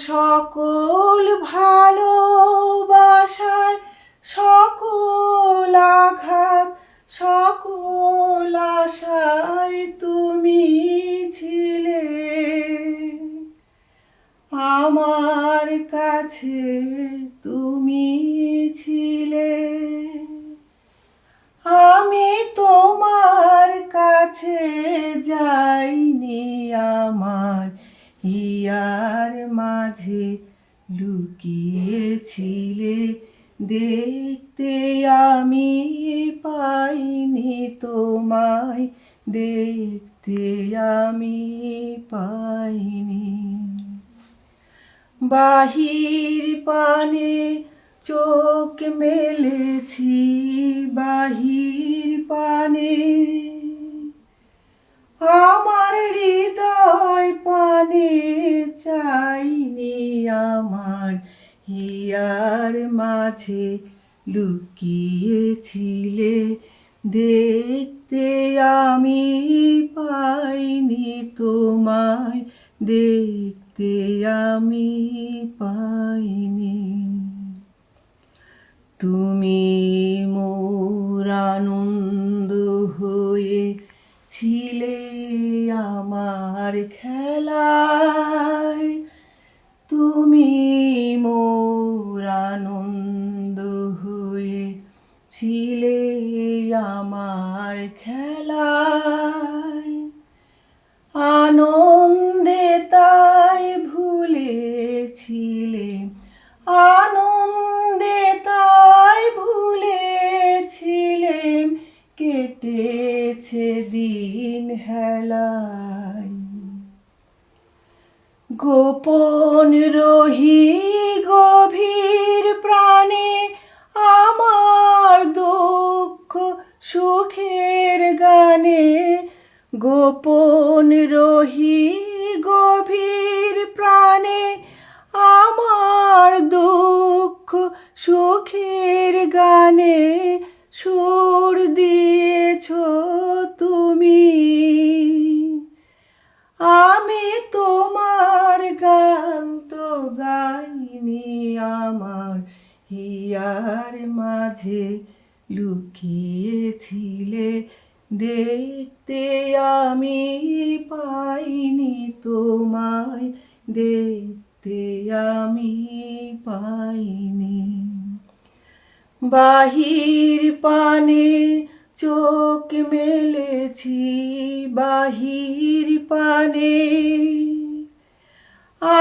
সকল ভালোবাসায় সকল আঘাত সকল আশায় তুমি ছিলে আমার কাছে, তুমি ছিলে। আমি তোমার কাছে যাইনি, আমার হিয়ার মাঝে লুকিয়েছিলে। দেখতে আমি পাইনি তোমায়, দেখতে আমি পাইনি। বাহির পানে চোখ মেলেছি, বাহির পানে আমার হৃদয় পানে চাইনি, আমার হিয়ার মাঝে লুকিয়েছিলে। দেখতে আমি পাইনি তোমায়, দেখতে আমি পাইনি। তুমি মোর আনন্দ হয়ে ছিলে আমার খেলায়, তুমি মোর আনন্দ হয়ে ছিলে আমার খেলায়। আনন্দে তাই ভুলেছিলে, আনন্দে তাই ভুলেছিলে, কেটেছে দিন হেলায়। গোপন রহি গভীর প্রাণে আমার দুঃখ সুখের গানে, গোপন রহি গভীর প্রাণে আমার দুঃখ সুখের গানে সুর দিয়েছ তুমি। আমি তোমার গান তো গাইনি, আমার হিয়ার মাঝে লুকিয়েছিলে। দেখতে আমি পাইনি তোমায়, দেখতে আমি পাইনি। বাহির পানে চোখ মেলেছি, বাহির পানে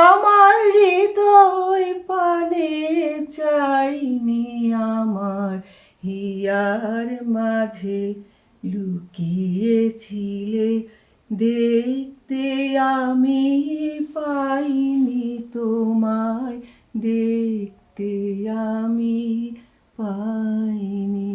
আমার হৃদয় পানে চাইনি, আমার হিয়ার মাঝে লুকিয়েছিলে। দেখতে আমি পাইনি তোমায়, দেখতে আমি পাইনি।